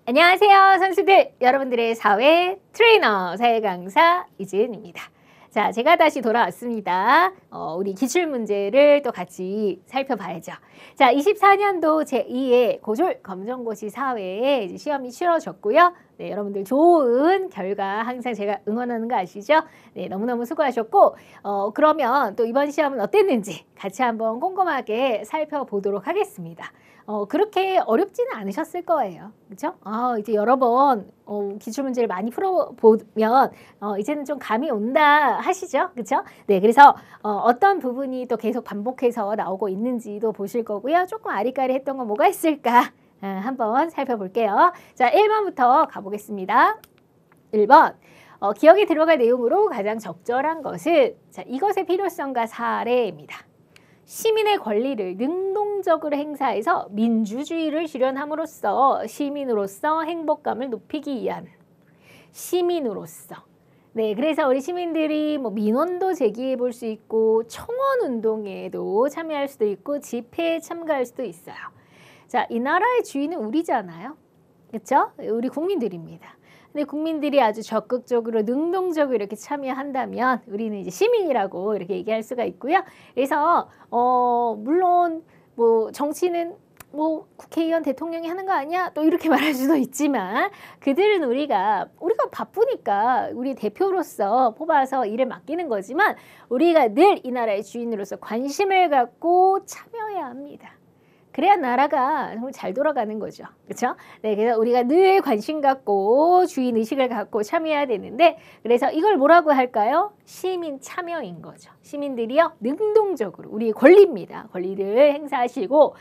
안녕하세요, 선수들. 여러분들의 사회 트레이너, 사회 강사 이지은입니다. 자, 제가 다시 돌아왔습니다. 우리 기출문제를 또 같이 살펴봐야죠. 자, 24년도 제2의 고졸 검정고시 사회에 이제 시험이 치러졌고요. 네, 여러분들 좋은 결과 항상 제가 응원하는 거 아시죠? 네, 너무너무 수고하셨고, 그러면 또 이번 시험은 어땠는지 같이 한번 꼼꼼하게 살펴보도록 하겠습니다. 그렇게 어렵지는 않으셨을 거예요. 그렇죠? 이제 여러 번 기출문제를 많이 풀어보면 이제는 좀 감이 온다 하시죠? 그렇죠? 네, 그래서 어떤 부분이 또 계속 반복해서 나오고 있는지도 보실 거고요. 조금 아리까리 했던 건 뭐가 있을까? 한번 살펴볼게요. 자, 1번부터 가보겠습니다. 1번. 기억에 들어갈 내용으로 가장 적절한 것은 자, 이것의 필요성과 사례입니다. 시민의 권리를 능동적으로 행사해서 민주주의를 실현함으로써 시민으로서 행복감을 높이기 위한 시민으로서. 네, 그래서 우리 시민들이 뭐 민원도 제기해 볼 수 있고 청원 운동에도 참여할 수도 있고 집회에 참가할 수도 있어요. 자, 이 나라의 주인은 우리잖아요. 그렇죠? 우리 국민들입니다. 근데 국민들이 아주 적극적으로 능동적으로 이렇게 참여한다면 우리는 이제 시민이라고 이렇게 얘기할 수가 있고요. 그래서 물론 뭐 정치는 뭐 국회의원 대통령이 하는 거 아니야? 또 이렇게 말할 수도 있지만 그들은 우리가 바쁘니까 우리 대표로서 뽑아서 일을 맡기는 거지만 우리가 늘 이 나라의 주인으로서 관심을 갖고 참여해야 합니다. 그래야 나라가 정말 잘 돌아가는 거죠. 그렇죠? 네, 그래서 우리가 늘 관심 갖고 주인 의식을 갖고 참여해야 되는데 그래서 이걸 뭐라고 할까요? 시민 참여인 거죠. 시민들이요 능동적으로 우리의 권리입니다. 권리를 행사하시고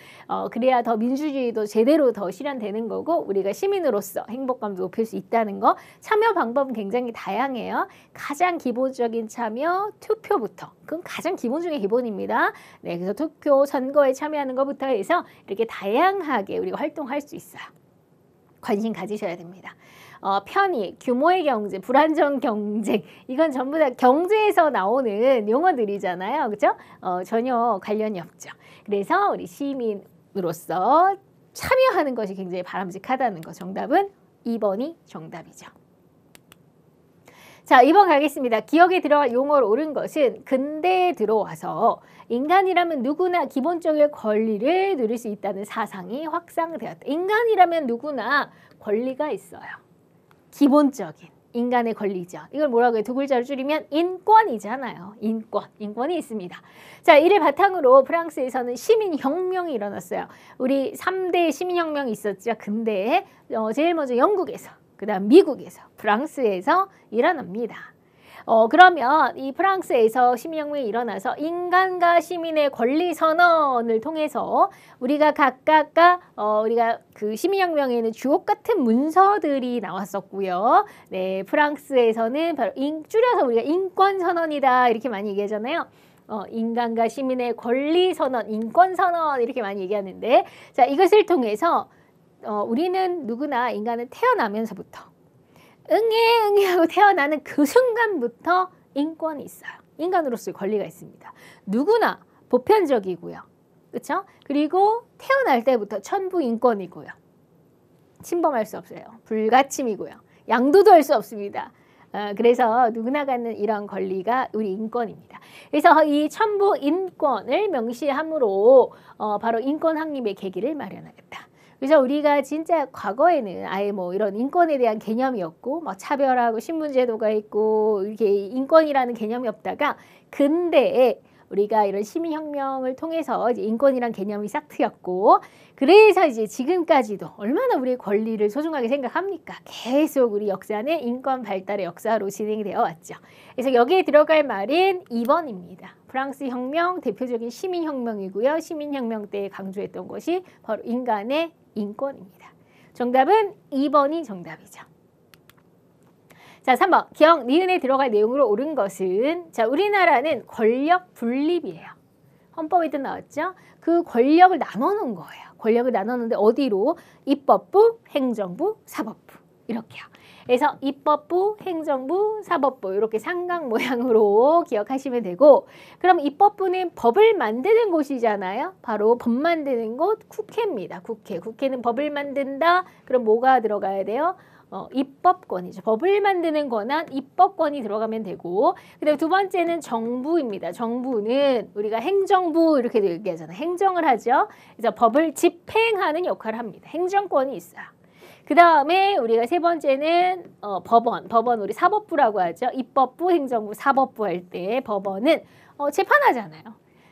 그래야 더 민주주의도 제대로 더 실현되는 거고 우리가 시민으로서 행복감도 높일 수 있다는 거. 참여 방법은 굉장히 다양해요. 가장 기본적인 참여 투표부터. 그건 가장 기본 중에 기본입니다. 네, 그래서 투표 선거에 참여하는 것부터 해서 이렇게 다양하게 우리가 활동할 수 있어요. 관심 가지셔야 됩니다. 편의, 규모의 경제, 불안정 경쟁 이건 전부 다 경제에서 나오는 용어들이잖아요. 그렇죠? 전혀 관련이 없죠. 그래서 우리 시민으로서 참여하는 것이 굉장히 바람직하다는 거. 정답은 2번이 정답이죠. 자, 2번 가겠습니다. 기억에 들어갈 용어로 옳은 것은 근대에 들어와서 인간이라면 누구나 기본적인 권리를 누릴 수 있다는 사상이 확산되었다. 인간이라면 누구나 권리가 있어요. 기본적인 인간의 권리죠. 이걸 뭐라고 해요? 두 글자로 줄이면 인권이잖아요. 인권이 있습니다. 자, 이를 바탕으로 프랑스에서는 시민혁명이 일어났어요. 우리 3대 시민혁명이 있었죠. 근대에 제일 먼저 영국에서 그 다음 미국에서, 프랑스에서 일어납니다. 그러면 이 프랑스에서 시민혁명이 일어나서 인간과 시민의 권리 선언을 통해서 우리가 각각과 우리가 그 시민혁명에는 주옥 같은 문서들이 나왔었고요. 네, 프랑스에서는 바로 줄여서 우리가 인권선언이다 이렇게 많이 얘기하잖아요. 인간과 시민의 권리 선언, 인권 선언 이렇게 많이 얘기하는데 자, 이것을 통해서 우리는 누구나 인간은 태어나면서부터 응애 하고 태어나는 그 순간부터 인권이 있어요. 인간으로서의 권리가 있습니다. 누구나 보편적이고요. 그렇죠? 그리고 태어날 때부터 천부 인권이고요. 침범할 수 없어요. 불가침이고요. 양도도 할 수 없습니다. 그래서 누구나 갖는 이런 권리가 우리 인권입니다. 그래서 이 천부 인권을 명시함으로 바로 인권 확립의 계기를 마련하겠다. 그래서 우리가 진짜 과거에는 아예 뭐 이런 인권에 대한 개념이 없고 막 차별하고 신분제도가 있고 이렇게 인권이라는 개념이 없다가 근대에 우리가 이런 시민혁명을 통해서 이제 인권이란 개념이 싹 트였고 그래서 이제 지금까지도 얼마나 우리의 권리를 소중하게 생각합니까? 계속 우리 역사는 인권 발달의 역사로 진행이 되어 왔죠. 그래서 여기에 들어갈 말은 2번입니다. 프랑스 혁명 대표적인 시민혁명이고요. 시민혁명 때 강조했던 것이 바로 인간의 인권입니다. 정답은 2번이 정답이죠. 자, 3번. 기억, 니은에 들어갈 내용으로 옳은 것은 자, 우리나라는 권력 분립이에요. 헌법에도 나왔죠? 그 권력을 나눠놓은 거예요. 권력을 나눴는데 어디로? 입법부, 행정부, 사법부. 이렇게요. 그래서 입법부, 행정부, 사법부 이렇게 삼각 모양으로 기억하시면 되고 그럼 입법부는 법을 만드는 곳이잖아요. 바로 법 만드는 곳 국회입니다. 국회. 국회는 법을 만든다. 그럼 뭐가 들어가야 돼요? 입법권이죠. 법을 만드는 권한, 입법권이 들어가면 되고 그다음에 두 번째는 정부입니다. 정부는 우리가 행정부 이렇게 얘기하잖아요. 행정을 하죠. 그래서 법을 집행하는 역할을 합니다. 행정권이 있어요. 그 다음에 우리가 세 번째는 법원. 법원 우리 사법부라고 하죠. 입법부, 행정부, 사법부 할 때 법원은 재판하잖아요.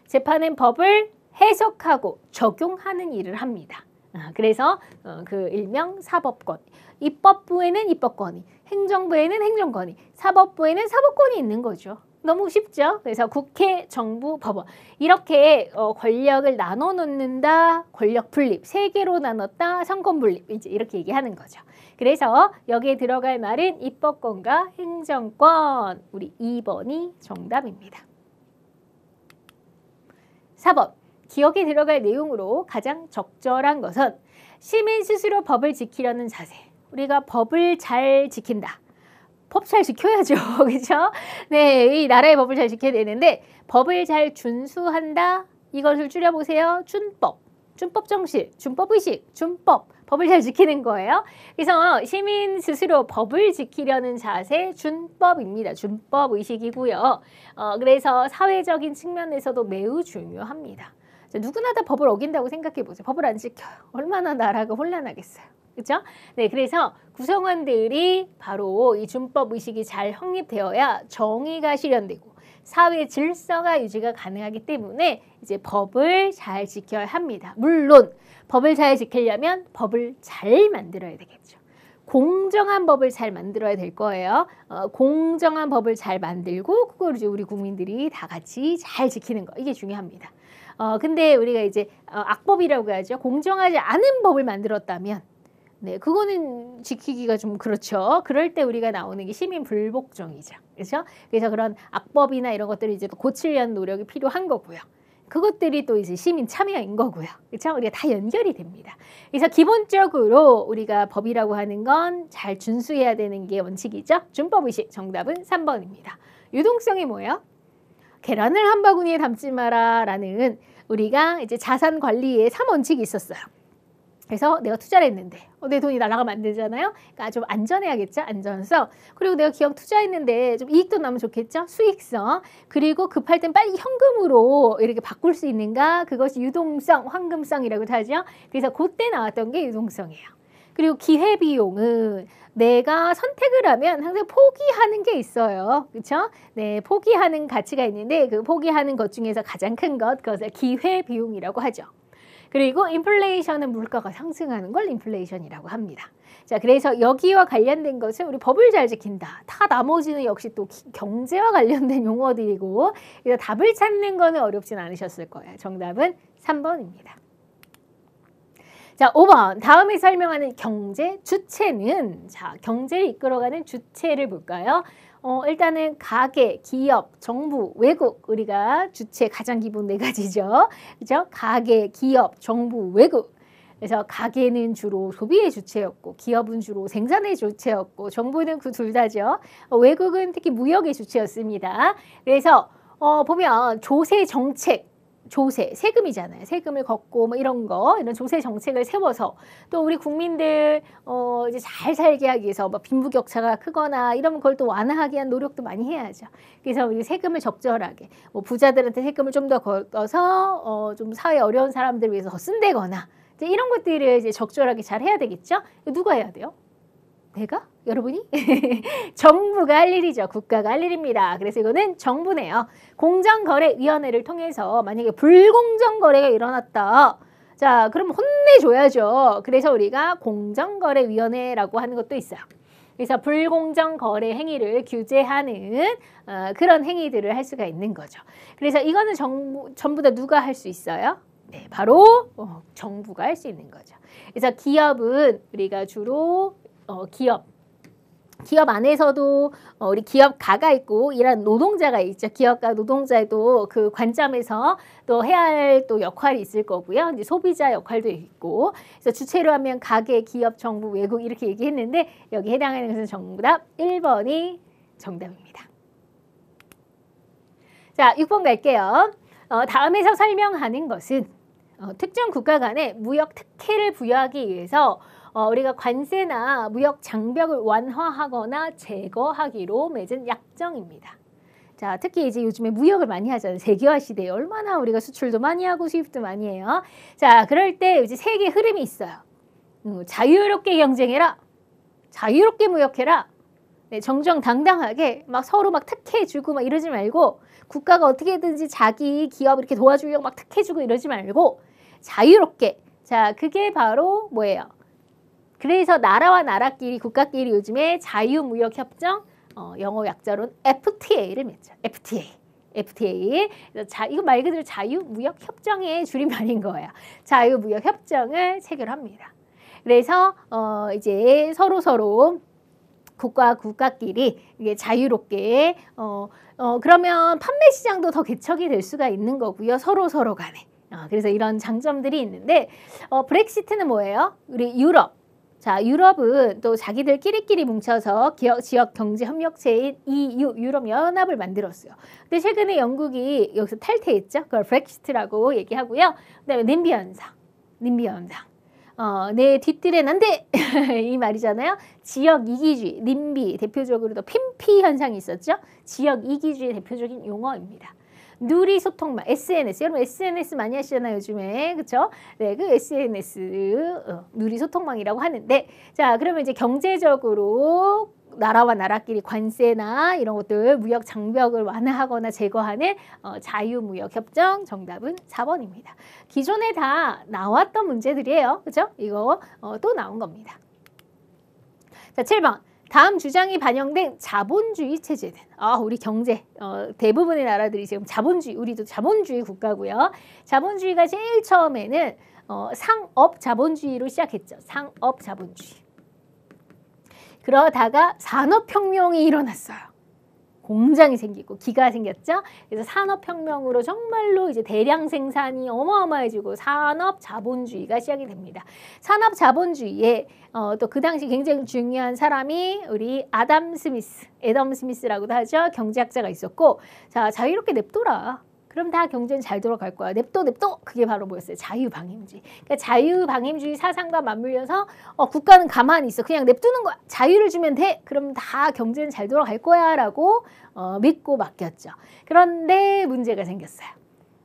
재판은 법을 해석하고 적용하는 일을 합니다. 그래서 그 일명 사법권. 입법부에는 입법권이, 행정부에는 행정권이, 사법부에는 사법권이 있는 거죠. 너무 쉽죠? 그래서 국회, 정부, 법원 이렇게 권력을 나눠 놓는다. 권력 분립, 세 개로 나눴다. 상권 분립 이제 이렇게 얘기하는 거죠. 그래서 여기에 들어갈 말은 입법권과 행정권. 우리 2번이 정답입니다. 4번. 기억에 들어갈 내용으로 가장 적절한 것은 시민 스스로 법을 지키려는 자세. 우리가 법을 잘 지킨다. 법 잘 지켜야죠. 그렇죠? 네, 이 나라의 법을 잘 지켜야 되는데 법을 잘 준수한다. 이것을 줄여보세요. 준법, 준법 정신, 준법 의식, 준법. 법을 잘 지키는 거예요. 그래서 시민 스스로 법을 지키려는 자세 준법입니다. 준법 의식이고요. 그래서 사회적인 측면에서도 매우 중요합니다. 누구나 다 법을 어긴다고 생각해보세요. 법을 안 지켜요. 얼마나 나라가 혼란하겠어요. 그렇죠? 네, 그래서 구성원들이 바로 이 준법 의식이 잘 확립되어야 정의가 실현되고 사회 질서가 유지가 가능하기 때문에 이제 법을 잘 지켜야 합니다. 물론 법을 잘 지키려면 법을 잘 만들어야 되겠죠. 공정한 법을 잘 만들어야 될 거예요. 공정한 법을 잘 만들고 그걸 이제 우리 국민들이 다 같이 잘 지키는 거 이게 중요합니다. 근데 우리가 이제 악법이라고 하죠. 공정하지 않은 법을 만들었다면 네, 그거는 지키기가 좀 그렇죠. 그럴 때 우리가 나오는 게 시민 불복종이죠. 그렇죠? 그래서 그런 악법이나 이런 것들을 이제 고치려는 노력이 필요한 거고요. 그것들이 또 이제 시민 참여인 거고요. 그렇죠? 우리가 다 연결이 됩니다. 그래서 기본적으로 우리가 법이라고 하는 건 잘 준수해야 되는 게 원칙이죠. 준법의식 정답은 3번입니다. 유동성이 뭐예요? 계란을 한 바구니에 담지 마라라는 우리가 이제 자산 관리의 3원칙이 있었어요. 그래서 내가 투자를 했는데 내 돈이 날아가면 안 되잖아요. 그러니까 좀 안전해야겠죠. 안전성. 그리고 내가 기업 투자했는데 좀 이익도 나면 좋겠죠. 수익성. 그리고 급할 땐 빨리 현금으로 이렇게 바꿀 수 있는가. 그것이 유동성, 황금성이라고 하죠. 그래서 그때 나왔던 게 유동성이에요. 그리고 기회비용은 내가 선택을 하면 항상 포기하는 게 있어요. 그렇죠? 네, 포기하는 가치가 있는데 그 포기하는 것 중에서 가장 큰 것, 그것을 기회비용이라고 하죠. 그리고 인플레이션은 물가가 상승하는 걸 인플레이션이라고 합니다. 자, 그래서 여기와 관련된 것은 우리 법을 잘 지킨다. 다 나머지는 역시 또 경제와 관련된 용어들이고 그래서 답을 찾는 거는 어렵진 않으셨을 거예요. 정답은 3번입니다. 자, 5번. 다음에 설명하는 경제 주체는 자, 경제를 이끌어가는 주체를 볼까요? 일단은 가계, 기업, 정부, 외국 우리가 주체 가장 기본 4가지죠. 그죠? 가계, 기업, 정부, 외국. 그래서 가계는 주로 소비의 주체였고 기업은 주로 생산의 주체였고 정부는 그 둘 다죠. 외국은 특히 무역의 주체였습니다. 그래서 보면 조세 정책 조세, 세금이잖아요. 세금을 걷고 뭐 이런 거, 이런 조세 정책을 세워서 또 우리 국민들 이제 잘 살게 하기 위해서 뭐 빈부격차가 크거나 이러면 그걸 또 완화하기 위한 노력도 많이 해야죠. 그래서 우리 세금을 적절하게, 뭐 부자들한테 세금을 좀 더 걷어서 좀 사회 어려운 사람들을 위해서 더 쓴다거나 이제 이런 것들을 이제 적절하게 잘 해야 되겠죠. 누가 해야 돼요? 내가? 여러분이? 정부가 할 일이죠. 국가가 할 일입니다. 그래서 이거는 정부네요. 공정거래위원회를 통해서 만약에 불공정거래가 일어났다. 자, 그럼 혼내줘야죠. 그래서 우리가 공정거래위원회라고 하는 것도 있어요. 그래서 불공정거래 행위를 규제하는 그런 행위들을 할 수가 있는 거죠. 그래서 이거는 전부 다 누가 할 수 있어요? 네, 바로 정부가 할 수 있는 거죠. 그래서 기업은 우리가 주로 기업 기업 안에서도 우리 기업가가 있고 이런 노동자가 있죠. 기업가 노동자도 그 관점에서 또 해야 할 또 역할이 있을 거고요. 이제 소비자 역할도 있고. 그래서 주체로 하면 가계, 기업, 정부, 외국 이렇게 얘기했는데 여기 해당하는 것은 정답 1번이 정답입니다. 자, 6번 갈게요. 다음에서 설명하는 것은 특정 국가 간에 무역 특혜를 부여하기 위해서 우리가 관세나 무역 장벽을 완화하거나 제거하기로 맺은 약정입니다. 자, 특히 이제 요즘에 무역을 많이 하잖아요. 세계화 시대에 얼마나 우리가 수출도 많이 하고 수입도 많이 해요. 자, 그럴 때 이제 세계 흐름이 있어요. 자유롭게 경쟁해라. 자유롭게 무역해라. 네, 정정당당하게 막 서로 막 특혜주고 막 이러지 말고 국가가 어떻게든지 자기 기업 이렇게 도와주려고 막 특혜주고 이러지 말고 자유롭게. 자, 그게 바로 뭐예요? 그래서 나라와 나라끼리 국가끼리 요즘에 자유무역협정 영어 약자로는 FTA를 맺죠. FTA. 이거 말 그대로 자유무역협정의 줄임말인 거예요. 자유무역협정을 체결합니다. 그래서 이제 서로 국가끼리 이게 자유롭게 그러면 판매 시장도 더 개척이 될 수가 있는 거고요. 서로 간에. 그래서 이런 장점들이 있는데 브렉시트는 뭐예요? 우리 유럽. 자, 유럽은 또 자기들끼리 뭉쳐서 지역 경제 협력체인 EU, 유럽 연합을 만들었어요. 근데 최근에 영국이 여기서 탈퇴했죠. 그걸 브렉시트라고 얘기하고요. 그다음에 님비 현상. 내 뒷뜰에 난데 이 말이잖아요. 지역 이기주의, 님비 대표적으로도 핀피 현상이 있었죠. 지역 이기주의 대표적인 용어입니다. 누리 소통망, SNS. 여러분 SNS 많이 하시잖아요, 요즘에. 그렇죠? 네, 그 SNS 누리 소통망이라고 하는데 자, 그러면 이제 경제적으로 나라와 나라끼리 관세나 이런 것들 무역 장벽을 완화하거나 제거하는 자유무역협정 정답은 4번입니다. 기존에 다 나왔던 문제들이에요. 그렇죠? 이거 또 나온 겁니다. 자, 7번. 다음 주장이 반영된 자본주의 체제는 우리 경제 대부분의 나라들이 지금 자본주의, 우리도 자본주의 국가고요. 자본주의가 제일 처음에는 상업 자본주의로 시작했죠. 상업 자본주의. 그러다가 산업혁명이 일어났어요. 공장이 생기고 기가 생겼죠. 그래서 산업혁명으로 정말로 이제 대량 생산이 어마어마해지고 산업자본주의가 시작이 됩니다. 산업자본주의에 또 그 당시 굉장히 중요한 사람이 우리 애덤 스미스라고도 하죠. 경제학자가 있었고, 자, 자유롭게 냅둬라. 그럼 다 경제는 잘 돌아갈 거야. 냅둬. 그게 바로 뭐였어요? 자유방임주의. 그러니까 자유방임주의 사상과 맞물려서 국가는 가만히 있어. 그냥 냅두는 거야. 자유를 주면 돼. 그럼 다 경제는 잘 돌아갈 거야. 라고 믿고 맡겼죠. 그런데 문제가 생겼어요.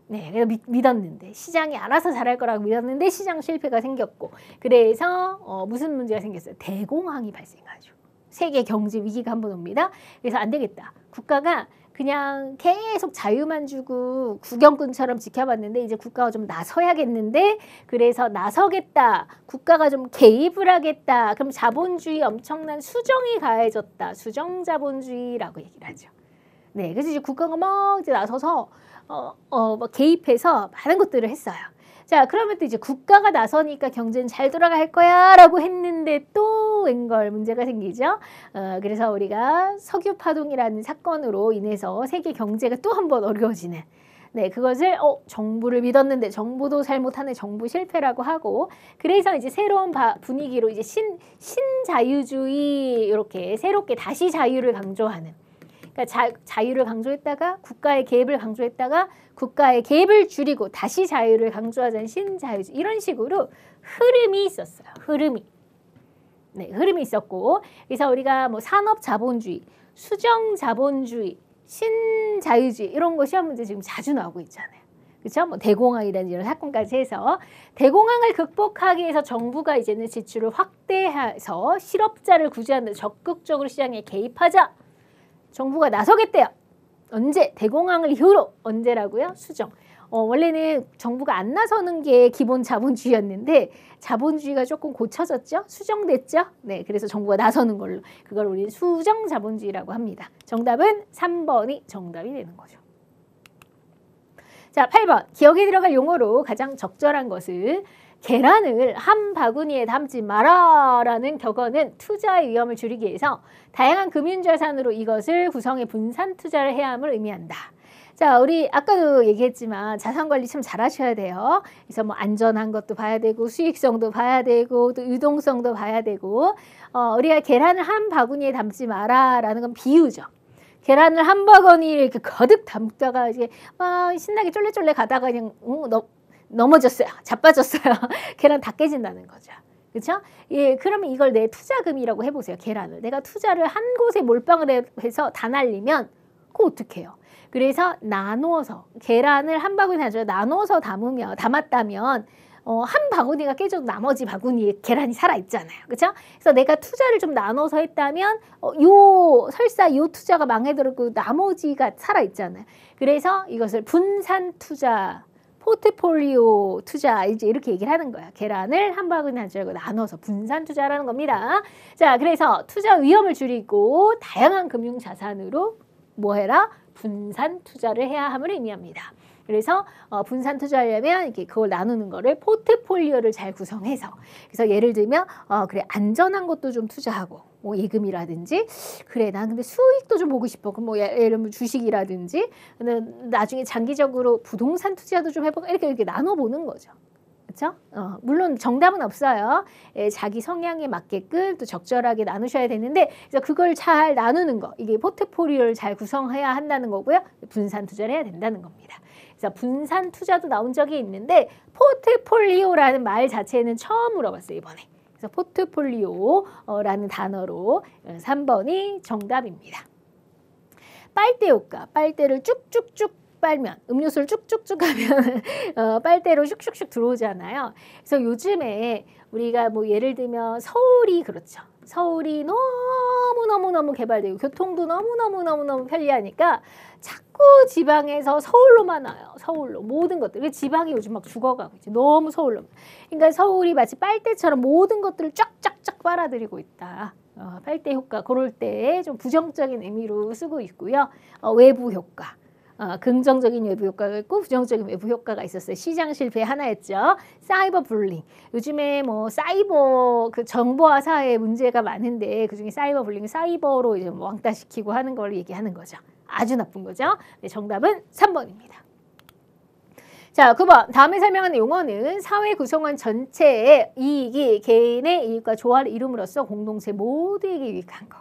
네, 그래서 믿었는데 시장이 알아서 잘할 거라고 믿었는데 시장 실패가 생겼고 그래서 무슨 문제가 생겼어요? 대공황이 발생하죠. 세계 경제 위기가 한번 옵니다. 그래서 안 되겠다. 국가가 그냥 계속 자유만 주고 구경꾼처럼 지켜봤는데 이제 국가가 좀 나서야겠는데 그래서 나서겠다. 국가가 좀 개입을 하겠다. 그럼 자본주의 엄청난 수정이 가해졌다. 수정자본주의라고 얘기를 하죠. 네, 그래서 이제 국가가 막 이제 나서서 막 개입해서 많은 것들을 했어요. 자, 그러면 또 이제 국가가 나서니까 경제는 잘 돌아갈 거야 라고 했는데 또 웬걸 문제가 생기죠. 그래서 우리가 석유 파동이라는 사건으로 인해서 세계 경제가 또 한 번 어려워지는 네, 그것을 정부를 믿었는데 정부도 잘못하네, 정부 실패라고 하고 그래서 이제 새로운 분위기로 이제 신자유주의 이렇게 새롭게 다시 자유를 강조하는 그러니까 자유를 강조했다가 국가의 개입을 강조했다가 국가의 개입을 줄이고 다시 자유를 강조하자는 신자유주의 이런 식으로 흐름이 있었어요. 네, 흐름이 있었고 그래서 우리가 뭐 산업자본주의, 수정자본주의, 신자유주의 이런 거 시험 문제 지금 자주 나오고 있잖아요. 그렇죠? 뭐 대공황이라는 이런 사건까지 해서 대공황을 극복하기 위해서 정부가 이제는 지출을 확대해서 실업자를 구제하는 적극적으로 시장에 개입하자. 정부가 나서겠대요. 언제? 대공황을 이후로. 언제라고요? 수정. 원래는 정부가 안 나서는 게 기본 자본주의였는데 자본주의가 조금 고쳐졌죠? 수정됐죠? 네, 그래서 정부가 나서는 걸로. 그걸 우리는 수정 자본주의라고 합니다. 정답은 3번이 정답이 되는 거죠. 자, 8번. 기억에 들어갈 용어로 가장 적절한 것은 계란을 한 바구니에 담지 마라라는 격언은 투자의 위험을 줄이기 위해서 다양한 금융자산으로 이것을 구성해 분산 투자를 해야 함을 의미한다. 자, 우리 아까도 얘기했지만 자산관리 참 잘하셔야 돼요. 그래서 뭐 안전한 것도 봐야 되고 수익성도 봐야 되고 또 유동성도 봐야 되고 우리가 계란을 한 바구니에 담지 마라라는 건 비유죠. 계란을 한 바구니에 이렇게 거득 담다가 이제 신나게 쫄래쫄래 가다가 그냥 넘어졌어요. 자빠졌어요. 계란 다 깨진다는 거죠. 그렇죠? 예, 그러면 이걸 내 투자금이라고 해보세요. 계란을. 내가 투자를 한 곳에 몰빵을 해서 다 날리면 그거 어떡해요? 그래서 나누어서 계란을 한 바구니 나누어서 담았다면 한 바구니가 깨져도 나머지 바구니에 계란이 살아있잖아요. 그렇죠? 그래서 내가 투자를 좀 나눠서 했다면 설사 요 투자가 망해들었고 나머지가 살아있잖아요. 그래서 이것을 분산 투자, 포트폴리오 투자 이제 이렇게 얘기를 하는 거야. 계란을 한 바구니 가지고 나눠서 분산 투자라는 겁니다. 자, 그래서 투자 위험을 줄이고 다양한 금융 자산으로 뭐 해라? 분산 투자를 해야 함을 의미합니다. 그래서 분산 투자하려면 이렇게 그걸 나누는 거를 포트폴리오를 잘 구성해서 그래서 예를 들면 그래 안전한 것도 좀 투자하고 뭐 예금이라든지 그래 난 근데 수익도 좀 보고 싶어 그럼 뭐 예를 들면 주식이라든지 근데 나중에 장기적으로 부동산 투자도 좀 해보고 이렇게 나눠보는 거죠. 그렇죠? 물론 정답은 없어요. 자기 성향에 맞게끔 또 적절하게 나누셔야 되는데 그래서 그걸 잘 나누는 거 이게 포트폴리오를 잘 구성해야 한다는 거고요. 분산 투자를 해야 된다는 겁니다. 그래서 분산 투자도 나온 적이 있는데 포트폴리오라는 말 자체는 처음 물어봤어요. 이번에. 그래서 포트폴리오라는 단어로 3번이 정답입니다. 빨대 효과. 빨대를 쭉쭉쭉 빨면 음료수를 쭉쭉쭉 하면 빨대로 슉슉슉 들어오잖아요. 그래서 요즘에 우리가 뭐 예를 들면 서울이 그렇죠. 서울이 너무너무 개발되고 교통도 너무너무 편리하니까 자꾸 지방에서 서울로만 와요. 서울로 모든 것들. 지방이 요즘 막 죽어가고 있지. 너무 서울로. 그러니까 서울이 마치 빨대처럼 모든 것들을 쫙쫙쫙 빨아들이고 있다. 빨대 효과 그럴 때 좀 부정적인 의미로 쓰고 있고요. 외부 효과. 긍정적인 외부 효과가 있고 부정적인 외부 효과가 있었어요. 시장 실패 하나였죠. 사이버 불링. 요즘에 뭐 사이버 그 정보화 사회에 문제가 많은데 그중에 사이버 불링, 사이버로 이제 뭐 왕따시키고 하는 걸 얘기하는 거죠. 아주 나쁜 거죠. 네, 정답은 3번입니다. 자, 9번. 다음에 설명하는 용어는 사회 구성원 전체의 이익이 개인의 이익과 조화를 이룸으로써 공동체 모두에게 유익한 거.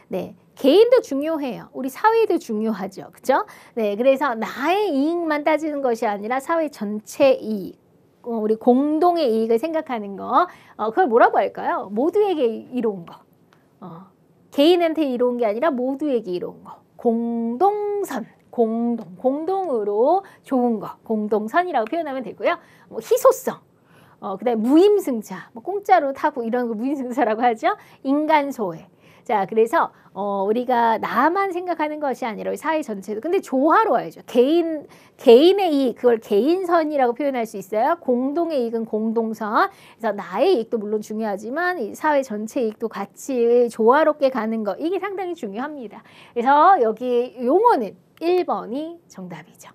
네. 개인도 중요해요. 우리 사회도 중요하죠. 그죠? 네. 그래서 나의 이익만 따지는 것이 아니라 사회 전체 이익. 우리 공동의 이익을 생각하는 거. 그걸 뭐라고 할까요? 모두에게 이로운 거. 개인한테 이로운 게 아니라 모두에게 이로운 거. 공동선. 공동으로 좋은 거. 공동선이라고 표현하면 되고요. 뭐 희소성. 그다음에 무임승차. 뭐 공짜로 타고 이런 거 무임승차라고 하죠. 인간소외. 자, 그래서 우리가 나만 생각하는 것이 아니라 사회 전체도. 근데 조화로워야죠. 개인의 이익, 그걸 개인선이라고 표현할 수 있어요. 공동의 이익은 공동선. 그래서 나의 이익도 물론 중요하지만 이 사회 전체 이익도 같이 조화롭게 가는 거. 이게 상당히 중요합니다. 그래서 여기 용어는 1번이 정답이죠.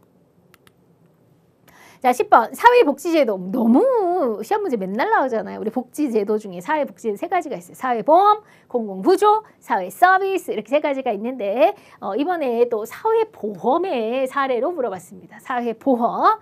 자, 10번. 사회복지제도. 너무 시험 문제 맨날 나오잖아요. 우리 복지제도 중에 사회복지제도 3가지가 있어요. 사회보험, 공공부조, 사회서비스 이렇게 3가지가 있는데 이번에 또 사회보험의 사례로 물어봤습니다. 사회보험.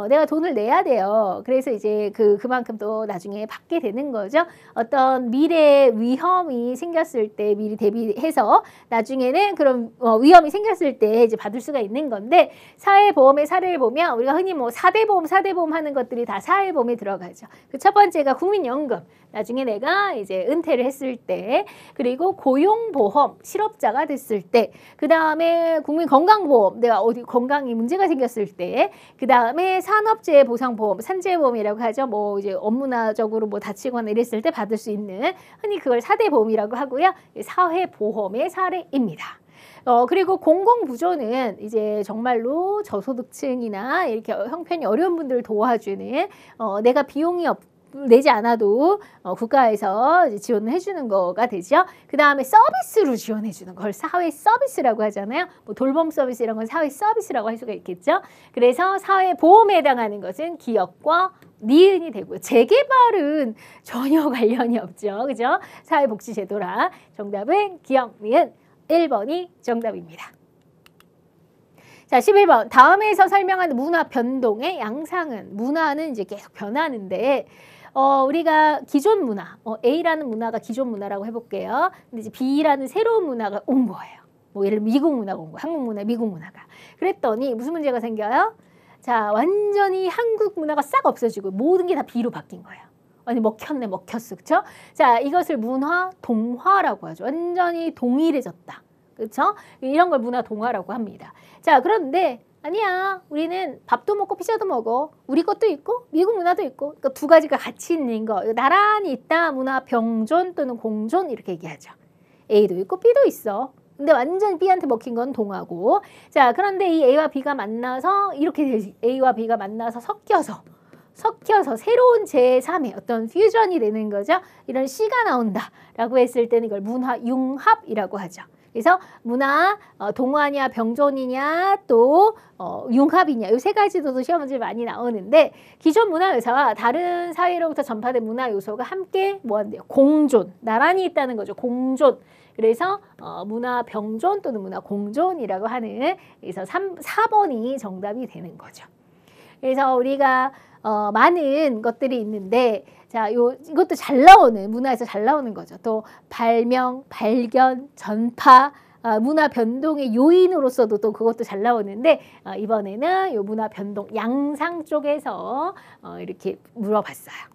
내가 돈을 내야 돼요. 그래서 이제 그만큼 또 나중에 받게 되는 거죠. 어떤 미래 위험이 생겼을 때 미리 대비해서 나중에는 그런 위험이 생겼을 때 이제 받을 수가 있는 건데 사회보험의 사례를 보면 우리가 흔히 뭐 4대보험 하는 것들이 다 사회보험에 들어가죠. 그 첫 번째가 국민연금. 나중에 내가 이제 은퇴를 했을 때 그리고 고용보험 실업자가 됐을 때 그 다음에 국민건강보험 내가 어디 건강에 문제가 생겼을 때 그 다음에 산업재해보상보험 산재보험이라고 하죠. 뭐 이제 업무적으로 뭐 다치거나 이랬을 때 받을 수 있는 흔히 그걸 4대 보험이라고 하고요. 사회보험의 사례입니다. 그리고 공공부조는 이제 정말로 저소득층이나 이렇게 형편이 어려운 분들을 도와주는 내가 비용이 내지 않아도 국가에서 이제 지원을 해주는 거가 되죠. 그 다음에 서비스로 지원해주는 걸 사회 서비스라고 하잖아요. 뭐 돌봄 서비스 이런 건 사회 서비스라고 할 수가 있겠죠. 그래서 사회 보험에 해당하는 것은 기업과 니은이 되고요. 재개발은 전혀 관련이 없죠. 그죠? 사회복지제도라. 정답은 기업, 니은 1번이 정답입니다. 자, 11번. 다음에서 설명한 문화 변동의 양상은, 문화는 이제 계속 변하는데, 우리가 기존 문화, A라는 문화가 기존 문화라고 해볼게요. 근데 이제 B라는 새로운 문화가 온 거예요. 뭐 예를 들면 미국 문화가 온 거예요. 한국 문화, 미국 문화가. 그랬더니 무슨 문제가 생겨요? 자, 완전히 한국 문화가 싹 없어지고 모든 게 다 B로 바뀐 거예요. 아니, 먹혔네, 먹혔어. 그쵸? 자, 이것을 문화 동화라고 하죠. 완전히 동일해졌다. 그렇죠? 이런 걸 문화 동화라고 합니다. 자, 그런데 아니야. 우리는 밥도 먹고 피자도 먹어. 우리 것도 있고 미국 문화도 있고. 그러니까 두 가지가 같이 있는 거. 나란히 있다. 문화 병존 또는 공존 이렇게 얘기하죠. A도 있고 B도 있어. 근데 완전 B한테 먹힌 건 동화고. 자, 그런데 이 A와 B가 만나서 이렇게 되지. A와 B가 만나서 섞여서 새로운 제3의 어떤 퓨전이 되는 거죠. 이런 C가 나온다라고 했을 때는 이걸 문화 융합이라고 하죠. 그래서 문화 동화냐 병존이냐 또 융합이냐 이 세 가지도 시험 문제 많이 나오는데 기존 문화 요소와 다른 사회로부터 전파된 문화 요소가 함께 뭐한대요? 공존, 나란히 있다는 거죠. 공존. 그래서 문화 병존 또는 문화 공존이라고 하는 그래서 4번이 정답이 되는 거죠. 그래서 우리가 많은 것들이 있는데 자, 이것도 잘 나오는 문화에서 잘 나오는 거죠. 또 발명, 발견, 전파, 문화 변동의 요인으로서도 또 그것도 잘 나오는데 이번에는 이 문화 변동 양상 쪽에서 이렇게 물어봤어요.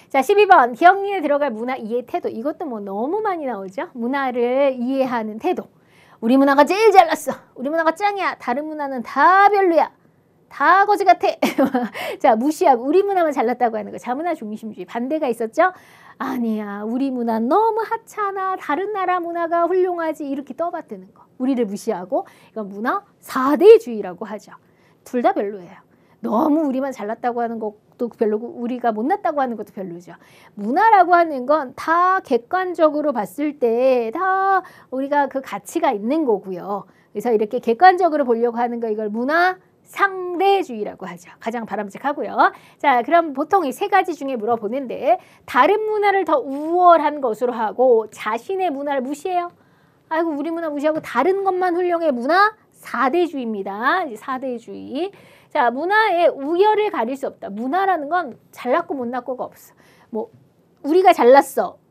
자, 12번 기억리에 들어갈 문화 이해 태도. 이것도 뭐 너무 많이 나오죠. 문화를 이해하는 태도. 우리 문화가 제일 잘났어. 우리 문화가 짱이야. 다른 문화는 다 별로야. 다 거지 같아. 자, 무시하고 우리 문화만 잘났다고 하는 거. 자문화 중심주의. 반대가 있었죠? 아니야. 우리 문화 너무 하찮아. 다른 나라 문화가 훌륭하지. 이렇게 떠받드는 거. 우리를 무시하고 이건 문화 4대주의라고 하죠. 둘 다 별로예요. 너무 우리만 잘났다고 하는 것도 별로고 우리가 못났다고 하는 것도 별로죠. 문화라고 하는 건 다 객관적으로 봤을 때 다 우리가 그 가치가 있는 거고요. 그래서 이렇게 객관적으로 보려고 하는 거 이걸 문화 상대주의라고 하죠. 가장 바람직하고요. 자, 그럼 보통 이 세 가지 중에 물어보는데 다른 문화를 더 우월한 것으로 하고 자신의 문화를 무시해요. 아이고 우리 문화 무시하고 다른 것만 훌륭해. 문화 4대주의입니다. 4대주의. 자, 문화의 우열을 가릴 수 없다. 문화라는 건 잘났고 못났고가 없어. 뭐 우리가 잘났어.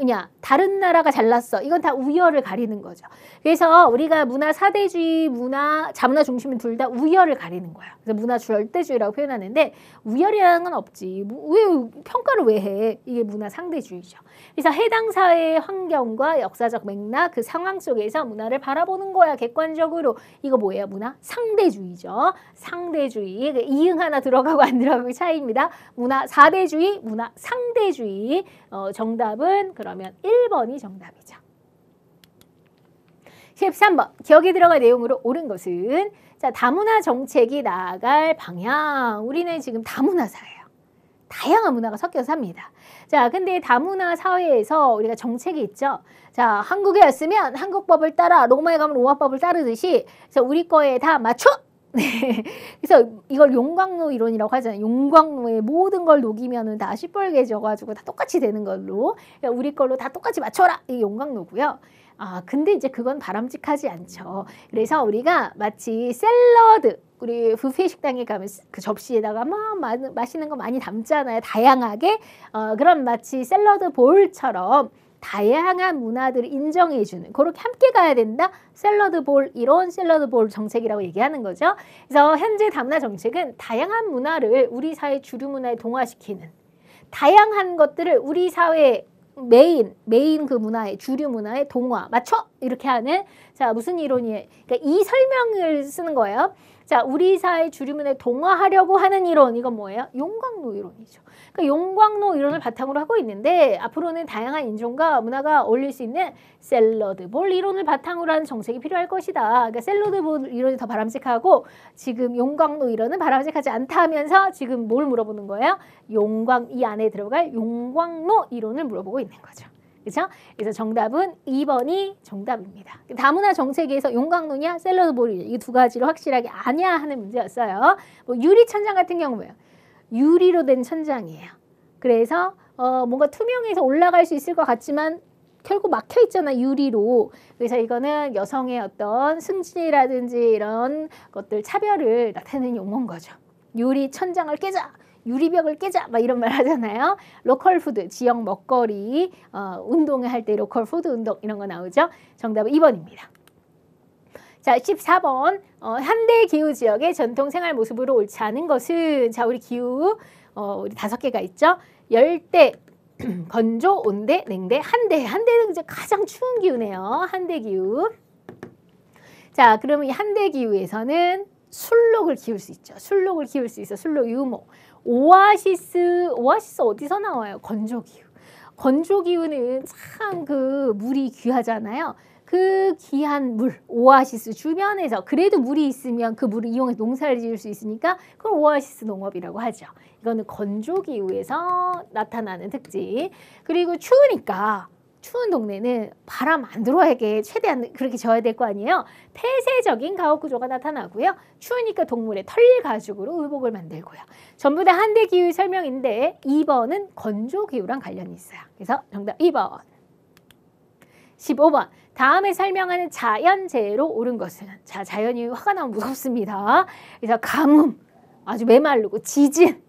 냐 다른 나라가 잘났어. 이건 다 우열을 가리는 거죠. 그래서 우리가 문화 4대주의, 문화 자문화 중심은 둘 다 우열을 가리는 거야. 그래서 문화 절대주의라고 표현하는데 우열이라는 건 없지. 왜 평가를 왜 해? 이게 문화 상대주의죠. 그래서 해당 사회의 환경과 역사적 맥락, 그 상황 속에서 문화를 바라보는 거야. 객관적으로. 이거 뭐예요? 문화 상대주의죠. 상대주의. 이응 하나 들어가고 안 들어가고 차이입니다. 문화 4대주의, 문화 상대주의. 정답은 그러면 1번이 정답이죠. 13번 기억에 들어갈 내용으로 옳은 것은 자, 다문화 정책이 나아갈 방향. 우리는 지금 다문화사예요. 다양한 문화가 섞여서 삽니다. 자, 근데 다문화 사회에서 우리가 정책이 있죠. 자, 한국에 왔으면 한국법을 따라, 로마에 가면 로마법을 따르듯이 그래서 우리 거에 다 맞춰. 네. 그래서 이걸 용광로 이론이라고 하잖아요. 용광로에 모든 걸 녹이면은 다 시뻘개져가지고 다 똑같이 되는 걸로. 그러니까 우리 걸로 다 똑같이 맞춰라. 이게 용광로고요. 근데 이제 그건 바람직하지 않죠. 그래서 우리가 마치 샐러드, 우리 뷔페 식당에 가면 그 접시에다가 막 맛있는 거 많이 담잖아요. 다양하게. 그런 마치 샐러드 볼처럼 다양한 문화들을 인정해주는 그렇게 함께 가야 된다. 샐러드 볼 이론, 샐러드 볼 정책이라고 얘기하는 거죠. 그래서 현재 다문화 정책은 다양한 문화를 우리 사회 주류 문화에 동화시키는 다양한 것들을 우리 사회 메인 그 문화에 주류 문화에 동화 맞춰 이렇게 하는 자 무슨 이론이에요? 그러니까 이 설명을 쓰는 거예요. 자, 우리 사회 주류문에 동화하려고 하는 이론, 이건 뭐예요? 용광로 이론이죠. 그러니까 용광로 이론을 바탕으로 하고 있는데 앞으로는 다양한 인종과 문화가 어울릴 수 있는 샐러드 볼 이론을 바탕으로 하는 정책이 필요할 것이다. 그러니까 샐러드 볼 이론이 더 바람직하고 지금 용광로 이론은 바람직하지 않다 하면서 지금 뭘 물어보는 거예요? 이 안에 들어갈 용광로 이론을 물어보고 있는 거죠. 그렇죠? 그래서 정답은 2번이 정답입니다. 다문화 정책에서 용광로냐 샐러드 볼이냐 이 두 가지를 확실하게 아냐 하는 문제였어요. 뭐 유리 천장 같은 경우에요. 유리로 된 천장이에요. 그래서 뭔가 투명해서 올라갈 수 있을 것 같지만 결국 막혀 있잖아, 유리로. 그래서 이거는 여성의 어떤 승진이라든지 이런 것들 차별을 나타내는 용어인 거죠. 유리 천장을 깨자. 유리벽을 깨자 막 이런 말 하잖아요. 로컬 푸드, 지역 먹거리, 운동을 할 때 로컬 푸드 운동 이런 거 나오죠. 정답은 2번입니다. 자, 14번. 현대 기후 지역의 전통 생활 모습으로 옳지 않은 것은 자, 우리 기후 우리 5개가 있죠. 열대, 건조, 온대, 냉대, 한대. 한대는 이제 가장 추운 기후네요. 한대 기후. 자, 그러면 이 한대 기후에서는 술록을 키울 수 있죠. 술록을 키울 수 있어. 술록 유목. 오아시스 어디서 나와요? 건조기후. 건조기후는 참 그 물이 귀하잖아요. 그 귀한 물, 오아시스 주변에서 그래도 물이 있으면 그 물을 이용해서 농사를 지을 수 있으니까 그걸 오아시스 농업이라고 하죠. 이거는 건조기후에서 나타나는 특징. 그리고 추우니까 추운 동네는 바람 안 들어오게 최대한 그렇게 져야 될 거 아니에요. 폐쇄적인 가옥 구조가 나타나고요. 추우니까 동물의 털 가죽으로 의복을 만들고요. 전부 다 한대 기후 설명인데 2번은 건조 기후랑 관련이 있어요. 그래서 정답 2번. 15번. 다음에 설명하는 자연재해로 옳은 것은 자, 자연이 화가 나면 무섭습니다. 그래서 가뭄, 아주 메마르고 지진,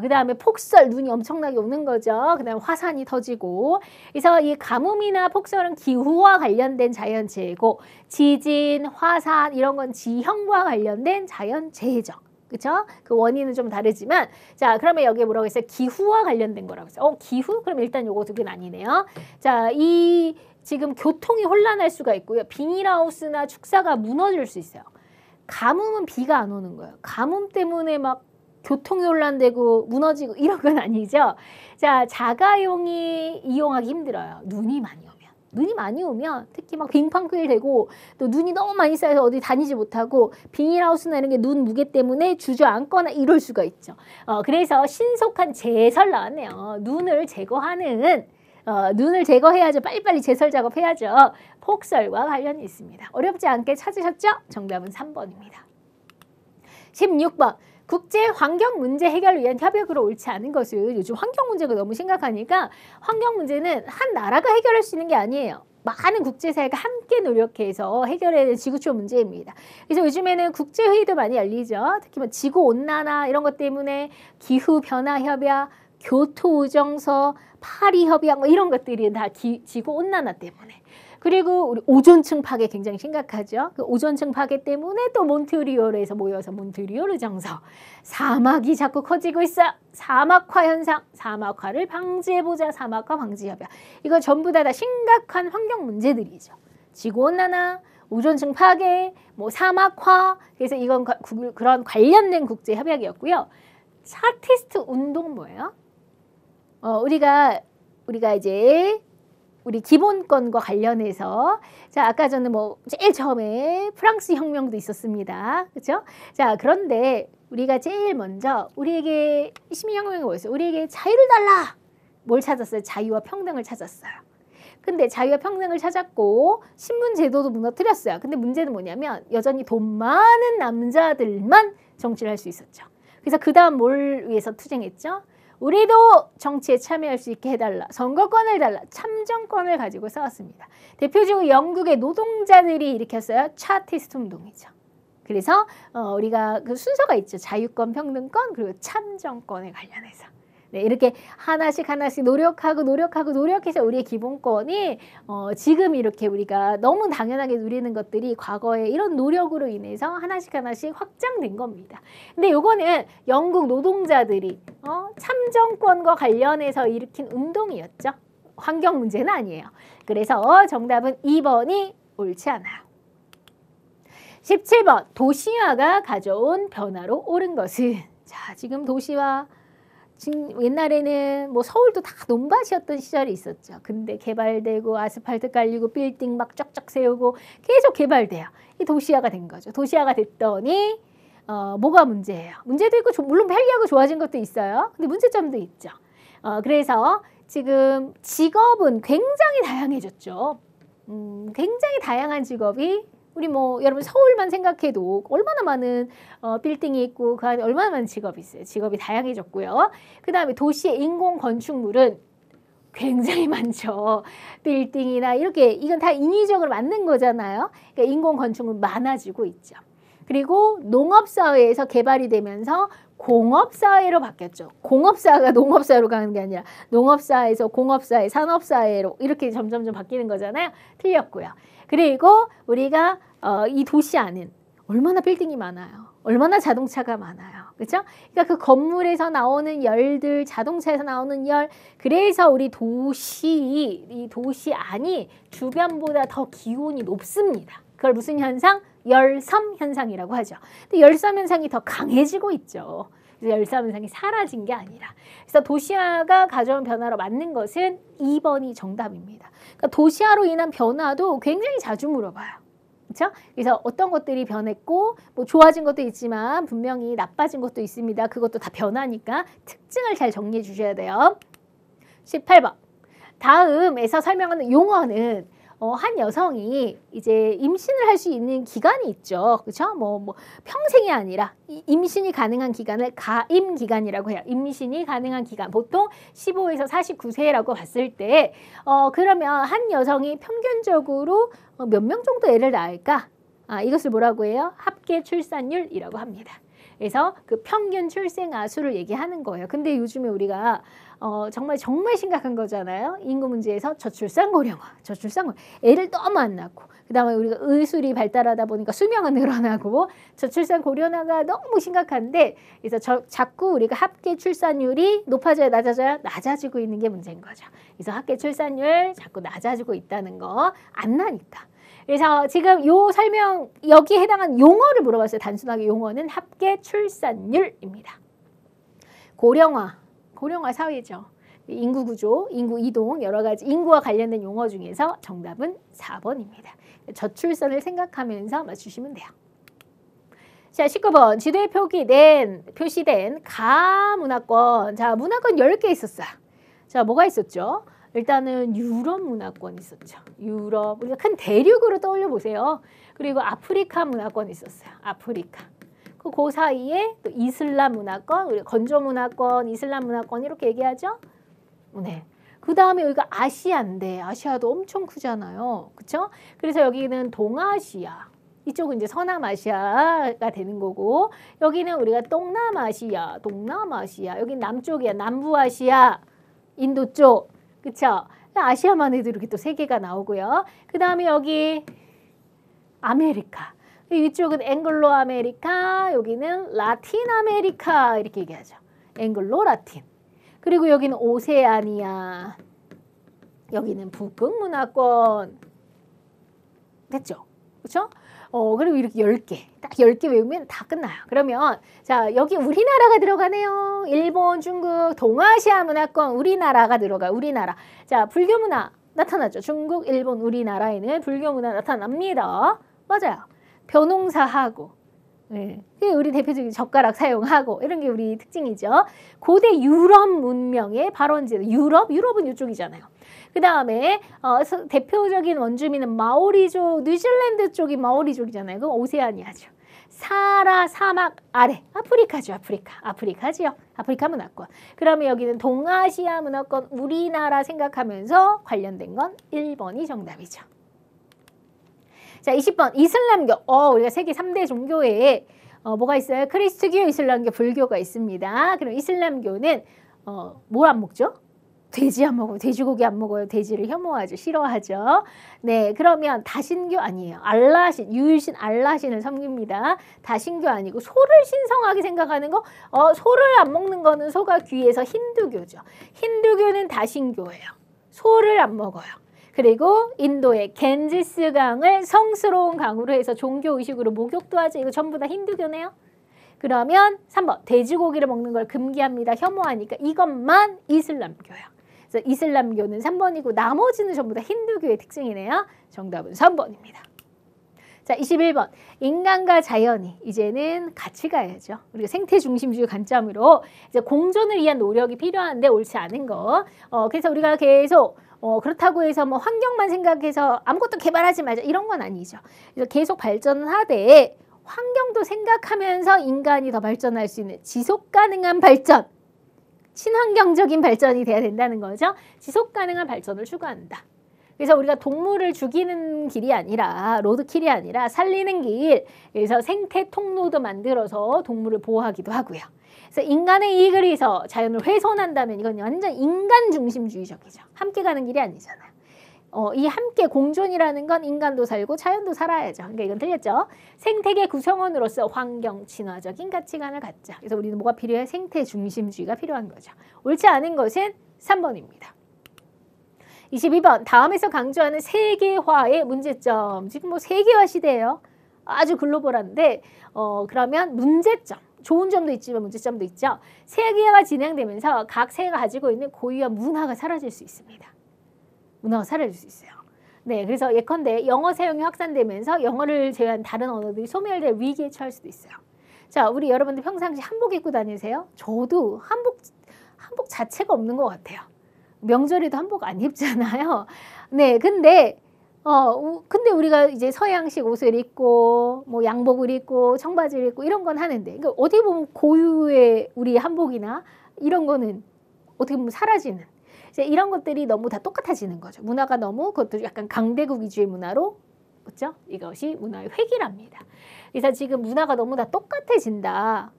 그 다음에 폭설, 눈이 엄청나게 오는 거죠. 그 다음에 화산이 터지고. 그래서 이 가뭄이나 폭설은 기후와 관련된 자연재해고 지진, 화산 이런 건 지형과 관련된 자연재해죠. 그렇죠? 그 원인은 좀 다르지만 자, 그러면 여기에 뭐라고 했어요? 기후와 관련된 거라고 했어요. 기후? 그럼 일단 요거 두 개는 아니네요. 자, 이 지금 교통이 혼란할 수가 있고요. 비닐하우스나 축사가 무너질 수 있어요. 가뭄은 비가 안 오는 거예요. 가뭄 때문에 막 교통이 혼란되고 무너지고 이런 건 아니죠. 자, 자가용이 이용하기 힘들어요. 눈이 많이 오면 특히 막 빙판길 되고 또 눈이 너무 많이 쌓여서 어디 다니지 못하고 비닐하우스나 이런 게 눈 무게 때문에 주저앉거나 이럴 수가 있죠. 그래서 신속한 제설 나왔네요. 눈을 제거해야죠. 빨리빨리 제설 작업해야죠. 폭설과 관련이 있습니다. 어렵지 않게 찾으셨죠? 정답은 3번입니다. 16번. 국제 환경 문제 해결을 위한 협약으로 옳지 않은 것은 요즘 환경 문제가 너무 심각하니까 환경 문제는 한 나라가 해결할 수 있는 게 아니에요. 많은 국제사회가 함께 노력해서 해결해야 되는 지구촌 문제입니다. 그래서 요즘에는 국제회의도 많이 열리죠. 특히 뭐 지구온난화 이런 것 때문에 기후변화협약, 교토의정서, 파리협약 뭐 이런 것들이 다 지구온난화 때문에. 그리고 우리 오존층 파괴 굉장히 심각하죠. 그 오존층 파괴 때문에 또 몬트리올에서 모여서 몬트리올 의정서. 사막이 자꾸 커지고 있어요. 사막화 현상, 사막화를 방지해보자. 사막화 방지협약. 이거 전부 다 심각한 환경 문제들이죠. 지구온난화, 오존층 파괴, 뭐 사막화. 그래서 이건 그런 관련된 국제협약이었고요. 차티스트 운동 뭐예요? 우리가 이제 우리 기본권과 관련해서 자, 아까 저는 뭐 제일 처음에 프랑스 혁명도 있었습니다. 그렇죠? 자, 그런데 우리가 제일 먼저 우리에게 시민혁명이 뭐였어요? 우리에게 자유를 달라. 뭘 찾았어요? 자유와 평등을 찾았어요. 근데 자유와 평등을 찾았고 신분 제도도 무너뜨렸어요. 근데 문제는 뭐냐면 여전히 돈 많은 남자들만 정치를 할 수 있었죠. 그래서 그 다음 뭘 위해서 투쟁했죠? 우리도 정치에 참여할 수 있게 해달라. 선거권을 달라. 참정권을 가지고 싸웠습니다. 대표적으로 영국의 노동자들이 일으켰어요. 차티스트 운동이죠. 그래서 우리가 그 순서가 있죠. 자유권, 평등권, 그리고 참정권에 관련해서. 네, 이렇게 하나씩 노력해서 우리의 기본권이 지금 이렇게 우리가 너무 당연하게 누리는 것들이 과거에 이런 노력으로 인해서 하나씩 확장된 겁니다. 근데 요거는 영국 노동자들이 참정권과 관련해서 일으킨 운동이었죠. 환경 문제는 아니에요. 그래서 정답은 2번이 옳지 않아요. 17번 도시화가 가져온 변화로 옳은 것은. 자, 지금 도시화 옛날에는 뭐 서울도 다 논밭이었던 시절이 있었죠. 근데 개발되고 아스팔트 깔리고 빌딩 막 쫙쫙 세우고 계속 개발돼요. 이 도시화가 된 거죠. 도시화가 됐더니 뭐가 문제예요? 문제도 있고 물론 편리하고 좋아진 것도 있어요. 근데 문제점도 있죠. 그래서 지금 직업은 굉장히 다양해졌죠. 굉장히 다양한 직업이 우리 뭐 여러분 서울만 생각해도 얼마나 많은 빌딩이 있고 그 안에 얼마나 많은 직업이 있어요. 직업이 다양해졌고요. 그 다음에 도시의 인공 건축물은 굉장히 많죠. 빌딩이나 이렇게 이건 다 인위적으로 만든 거잖아요. 그러니까 인공 건축물 많아지고 있죠. 그리고 농업사회에서 개발이 되면서 공업사회로 바뀌었죠. 공업사회가 농업사회로 가는 게 아니라 농업사회에서 공업사회, 산업사회로 이렇게 점점점 바뀌는 거잖아요. 틀렸고요. 그리고 우리가 이 도시 안은 얼마나 빌딩이 많아요. 얼마나 자동차가 많아요. 그렇죠? 그러니까 그 건물에서 나오는 열들, 자동차에서 나오는 열, 그래서 우리 이 도시 안이 주변보다 더 기온이 높습니다. 그걸 무슨 현상? 열섬 현상이라고 하죠. 근데 열섬 현상이 더 강해지고 있죠. 그래서 열섬 현상이 사라진 게 아니라. 그래서 도시화가 가져온 변화로 맞는 것은 2번이 정답입니다. 그러니까 도시화로 인한 변화도 굉장히 자주 물어봐요. 그렇죠? 그래서 어떤 것들이 변했고 뭐 좋아진 것도 있지만 분명히 나빠진 것도 있습니다. 그것도 다 변화니까 특징을 잘 정리해 주셔야 돼요. 18번. 다음에서 설명하는 용어는 한 여성이 이제 임신을 할 수 있는 기간이 있죠. 그렇죠? 뭐 평생이 아니라 임신이 가능한 기간을 가임 기간이라고 해요. 임신이 가능한 기간. 보통 15에서 49세라고 봤을 때 그러면 한 여성이 평균적으로 몇 명 정도 애를 낳을까? 이것을 뭐라고 해요? 합계 출산율이라고 합니다. 그래서 그 평균 출생아 수를 얘기하는 거예요. 근데 요즘에 우리가 정말 심각한 거잖아요. 인구 문제에서 저출산 고령화. 애를 너무 안 낳고 그다음에 우리가 의술이 발달하다 보니까 수명은 늘어나고 저출산 고령화가 너무 심각한데 그래서 자꾸 우리가 합계 출산율이 높아져야 낮아져야 낮아지고 있는 게 문제인 거죠. 그래서 합계 출산율 자꾸 낮아지고 있다는 거 안 나니까. 그래서 지금 요 설명 여기에 해당하는 용어를 물어봤어요. 단순하게 용어는 합계 출산율입니다. 고령화 사회죠. 인구 구조, 인구 이동 여러 가지 인구와 관련된 용어 중에서 정답은 4번입니다. 저출산을 생각하면서 맞추시면 돼요. 자, 19번 지도에 표시된 가문화권. 자, 문화권 10개 있었어요. 자, 뭐가 있었죠? 일단은 유럽 문화권 있었죠. 유럽, 우리가 큰 대륙으로 떠올려 보세요. 그리고 아프리카 문화권 있었어요. 아프리카. 그 사이에 또 이슬람 문화권, 우리 건조 문화권, 이슬람 문화권 이렇게 얘기하죠. 네. 그 다음에 여기가 아시아인데 아시아도 엄청 크잖아요. 그렇죠? 그래서 여기는 동아시아. 이쪽은 이제 서남아시아가 되는 거고 여기는 우리가 동남아시아. 여기 남쪽이야. 남부아시아, 인도 쪽. 그쵸? 아시아만 해도 이렇게 또 3개가 나오고요. 그 다음에 여기 아메리카. 이쪽은 앵글로 아메리카, 여기는 라틴 아메리카 이렇게 얘기하죠. 앵글로 라틴. 그리고 여기는 오세아니아. 여기는 북극 문화권. 됐죠? 그렇죠? 그리고 이렇게 10개. 딱 10개 외우면 다 끝나요. 그러면 자, 여기 우리나라가 들어가네요. 일본, 중국, 동아시아 문화권 우리나라가 들어가요. 우리나라. 자, 불교 문화 나타나죠. 중국, 일본, 우리나라에는 불교 문화 나타납니다. 맞아요. 벼농사하고 네. 우리 대표적인 젓가락 사용하고 이런 게 우리 특징이죠. 고대 유럽 문명의 발원지다. 유럽은 이쪽이잖아요. 그 다음에 대표적인 원주민은 마오리족, 뉴질랜드 쪽이 마오리족이잖아요. 그건 오세아니아죠. 사하라 사막 아래 아프리카죠. 아프리카지요. 아프리카 문화권. 그러면 여기는 동아시아 문화권 우리나라 생각하면서 관련된 건 1번이 정답이죠. 자, 20번 이슬람교. 우리가 세계 3대 종교에 뭐가 있어요? 크리스트교, 이슬람교, 불교가 있습니다. 그럼 이슬람교는 뭘 안 먹죠? 돼지 안 먹어요. 돼지고기 안 먹어요. 돼지를 혐오하죠. 싫어하죠. 네, 그러면 다신교 아니에요. 유일신 알라신을 섬깁니다. 다신교 아니고 소를 신성하게 생각하는 거. 소를 안 먹는 거는 소가 귀해서 힌두교죠. 힌두교는 다신교예요. 소를 안 먹어요. 그리고 인도의 겐지스 강을 성스러운 강으로 해서 종교의식으로 목욕도 하죠. 이거 전부 다 힌두교네요. 그러면 3번 돼지고기를 먹는 걸 금기합니다. 혐오하니까 이것만 이슬람교예요. 그래서 이슬람교는 3번이고 나머지는 전부 다 힌두교의 특징이네요. 정답은 3번입니다. 자, 21번. 인간과 자연이 이제는 같이 가야죠. 우리가 생태 중심주의 관점으로 이제 공존을 위한 노력이 필요한데 옳지 않은 거. 그래서 우리가 계속 그렇다고 해서 뭐 환경만 생각해서 아무것도 개발하지 말자 이런 건 아니죠. 그래서 계속 발전을 하되 환경도 생각하면서 인간이 더 발전할 수 있는 지속 가능한 발전, 친환경적인 발전이 돼야 된다는 거죠. 지속 가능한 발전을 추구한다. 그래서 우리가 동물을 죽이는 길이 아니라 로드킬이 아니라 살리는 길, 그래서 생태 통로도 만들어서 동물을 보호하기도 하고요. 그래서 인간의 이익을 위해서 자연을 훼손한다면 이건 완전 인간 중심주의적이죠. 함께 가는 길이 아니잖아요. 이 함께 공존이라는 건 인간도 살고 자연도 살아야죠. 그러니까 이건 틀렸죠. 생태계 구성원으로서 환경 친화적인 가치관을 갖자. 그래서 우리는 뭐가 필요해? 생태 중심주의가 필요한 거죠. 옳지 않은 것은 3번입니다. 22번. 다음에서 강조하는 세계화의 문제점. 지금 뭐 세계화 시대예요. 아주 글로벌한데 그러면 문제점. 좋은 점도 있지만 문제점도 있죠. 세계화가 진행되면서 각 세계가 가지고 있는 고유한 문화가 사라질 수 있습니다. 문화가 사라질 수 있어요. 네, 그래서 예컨대 영어 사용이 확산되면서 영어를 제외한 다른 언어들이 소멸될 위기에 처할 수도 있어요. 자, 우리 여러분들 평상시 한복 입고 다니세요? 저도 한복 자체가 없는 것 같아요. 명절에도 한복 안 입잖아요. 네, 근데 우리가 이제 서양식 옷을 입고 뭐 양복을 입고 청바지를 입고 이런 건 하는데, 그러니까 어떻게 보면 고유의 우리 한복이나 이런 거는 어떻게 보면 사라지는. 이제 이런 것들이 너무 다 똑같아지는 거죠. 문화가 너무 그것도 약간 강대국 위주의 문화로, 그렇죠? 이것이 문화의 회귀랍니다. 그래서 지금 문화가 너무 다 똑같아진다.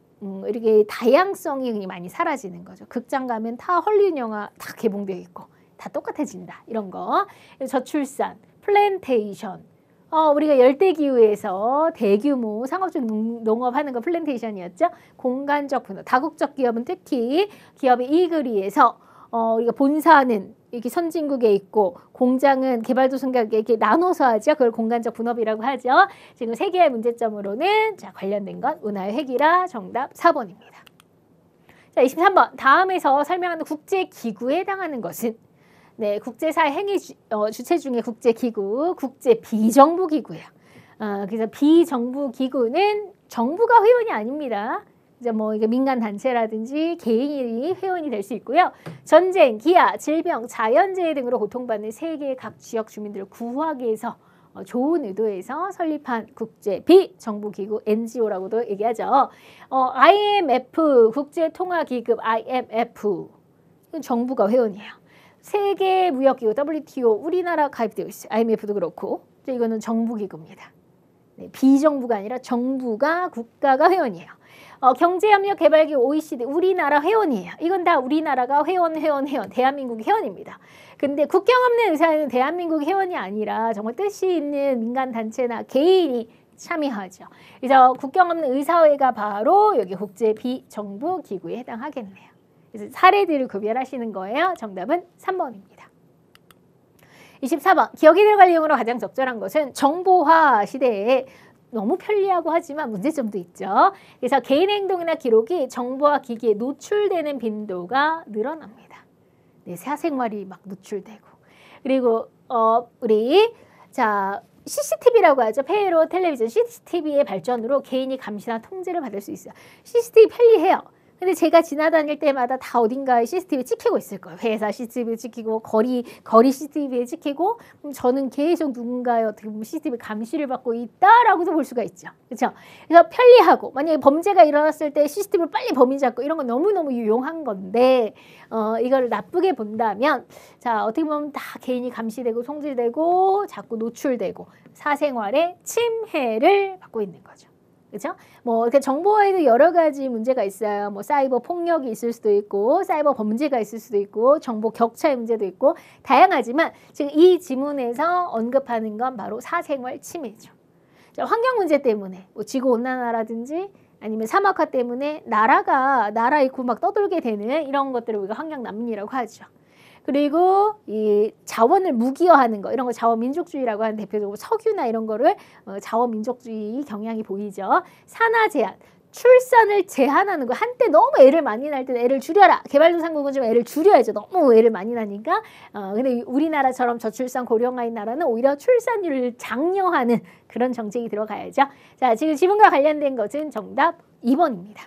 이렇게 다양성이 많이 사라지는 거죠. 극장 가면 다 헐리우드 영화 다 개봉되어 있고 다 똑같아진다. 이런 거. 저출산, 플랜테이션. 우리가 열대기후에서 대규모 상업적 농업하는 거 플랜테이션이었죠. 공간적 분화, 다국적 기업은 특히 기업의 이익을 위해서 우리가 본사는 이렇게 선진국에 있고 공장은 개발도상국에 이렇게 나눠서 하죠. 그걸 공간적 분업이라고 하죠. 지금 세 개의 문제점으로는 자, 관련된 건 문화의 회귀라 정답 4번입니다. 자, 23번. 다음에서 설명하는 국제기구에 해당하는 것은 네, 국제사회 행위 주체 중에 국제기구, 국제비정부기구예요. 그래서 비정부기구는 정부가 회원이 아닙니다. 이제 뭐 이게 민간 단체라든지 개인이 회원이 될 수 있고요. 전쟁, 기아, 질병, 자연재해 등으로 고통받는 세계의 각 지역 주민들을 구하기 위해서 좋은 의도에서 설립한 국제 비정부기구 NGO라고도 얘기하죠. IMF 국제통화기금 IMF 이건 정부가 회원이에요. 세계무역기구 WTO 우리나라 가입되어 있어요. IMF도 그렇고 이거는 정부기구입니다. 네, 비정부가 아니라 정부가 국가가 회원이에요. 경제협력개발기구 OECD 우리나라 회원이에요. 이건 다 우리나라가 회원 대한민국이 회원입니다. 근데 국경 없는 의사회는 대한민국 회원이 아니라 정말 뜻이 있는 민간단체나 개인이 참여하죠. 그래서 국경 없는 의사회가 바로 여기 국제 비정부기구에 해당하겠네요. 그래서 사례들을 구별하시는 거예요. 정답은 3번입니다. 24번. 기억이 들어갈 이용으로 가장 적절한 것은 정보화 시대에 너무 편리하고 하지만 문제점도 있죠. 그래서 개인의 행동이나 기록이 정보와 기기에 노출되는 빈도가 늘어납니다. 네, 사생활이 막 노출되고. 그리고 우리 CCTV라고 하죠. 폐로 텔레비전 CCTV의 발전으로 개인이 감시나 통제를 받을 수 있어요. CCTV 편리해요. 근데 제가 지나다닐 때마다 다 어딘가에 CCTV 찍히고 있을 거예요. 회사 CCTV 찍히고 거리 CCTV에 찍히고 그럼 저는 계속 누군가의 어떻게 보면 CCTV 감시를 받고 있다라고도 볼 수가 있죠. 그렇죠? 그래서 편리하고 만약에 범죄가 일어났을 때 CCTV를 빨리 범인 잡고 이런 건 너무너무 유용한 건데 이걸 나쁘게 본다면 자 어떻게 보면 다 개인이 감시되고 통제되고 자꾸 노출되고 사생활에 침해를 받고 있는 거죠. 그렇죠? 뭐 이렇게 정보화에도 여러 가지 문제가 있어요. 뭐 사이버 폭력이 있을 수도 있고, 사이버 범죄가 있을 수도 있고, 정보 격차의 문제도 있고 다양하지만 지금 이 지문에서 언급하는 건 바로 사생활 침해죠. 자, 환경 문제 때문에 뭐 지구 온난화라든지 아니면 사막화 때문에 나라 잃고 막 떠돌게 되는 이런 것들을 우리가 환경 난민이라고 하죠. 그리고 이 자원을 무기화하는 거 이런 거 자원민족주의라고 하는 대표적으로 석유나 이런 거를 자원민족주의 경향이 보이죠. 산하 제한. 출산을 제한하는 거. 한때 너무 애를 많이 낳을 때는 애를 줄여라. 개발도상국은 좀 애를 줄여야죠. 너무 애를 많이 낳으니까. 근데 우리나라처럼 저출산 고령화인 나라는 오히려 출산율을 장려하는 그런 정책이 들어가야죠. 자, 지금 지분과 관련된 것은 정답 2번입니다.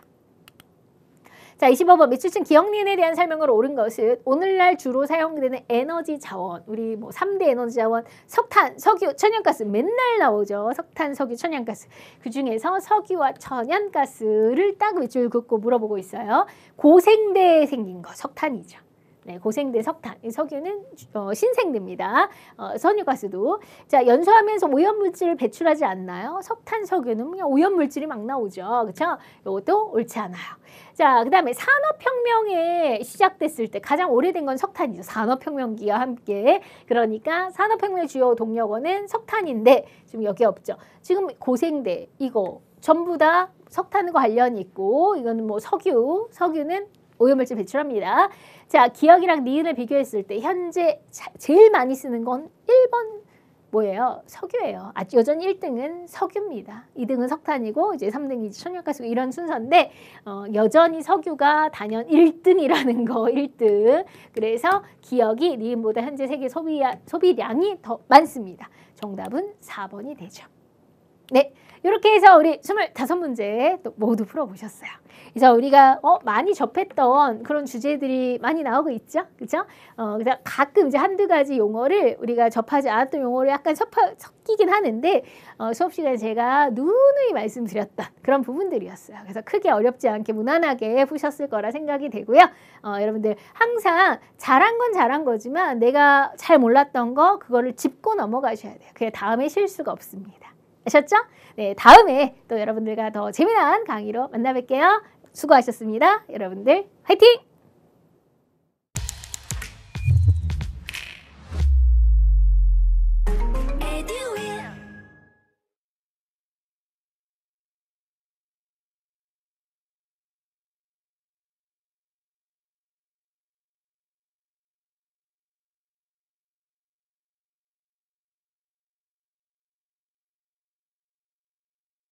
자, 25번 매출층 기억니은에 대한 설명으로 옳은 것은 오늘날 주로 사용되는 에너지 자원, 우리 뭐 3대 에너지 자원, 석탄, 석유, 천연가스 맨날 나오죠. 석탄, 석유, 천연가스. 그중에서 석유와 천연가스를 딱 매출 긋고 물어보고 있어요. 고생대에 생긴 거, 석탄이죠. 네, 고생대 석탄, 석유는 신생대입니다. 선유가스도. 자, 연소하면서 오염물질을 배출하지 않나요? 석탄, 석유는 그냥 오염물질이 막 나오죠. 그렇죠? 이것도 옳지 않아요. 자, 그 다음에 산업혁명에 시작됐을 때 가장 오래된 건 석탄이죠. 산업혁명기와 함께. 그러니까 산업혁명의 주요 동력원은 석탄인데 지금 여기 없죠. 지금 고생대 이거 전부 다 석탄과 관련이 있고 이거는 뭐 석유는 오염물질 배출합니다. 자, 기억이랑 니은을 비교했을 때 현재 제일 많이 쓰는 건 1번 뭐예요? 석유예요. 여전히 1등은 석유입니다. 2등은 석탄이고 이제 3등이 천연가스고 이런 순서인데 여전히 석유가 단연 1등이라는 거 1등. 그래서 기억이 니은보다 현재 세계 소비량이 더 많습니다. 정답은 4번이 되죠. 네, 이렇게 해서 우리 25문제 또 모두 풀어보셨어요. 그래서 우리가 많이 접했던 그런 주제들이 많이 나오고 있죠, 그렇죠? 그래서 가끔 이제 한두 가지 용어를 우리가 접하지 않았던 용어를 약간 섞이긴 하는데 수업 시간에 제가 누누이 말씀드렸던 그런 부분들이었어요. 그래서 크게 어렵지 않게 무난하게 푸셨을 거라 생각이 되고요. 여러분들 항상 잘한 건 잘한 거지만 내가 잘 몰랐던 거 그거를 짚고 넘어가셔야 돼요. 그게 다음에 실수가 없습니다. 아셨죠? 네, 다음에 또 여러분들과 더 재미난 강의로 만나 뵐게요. 수고하셨습니다. 여러분들 화이팅!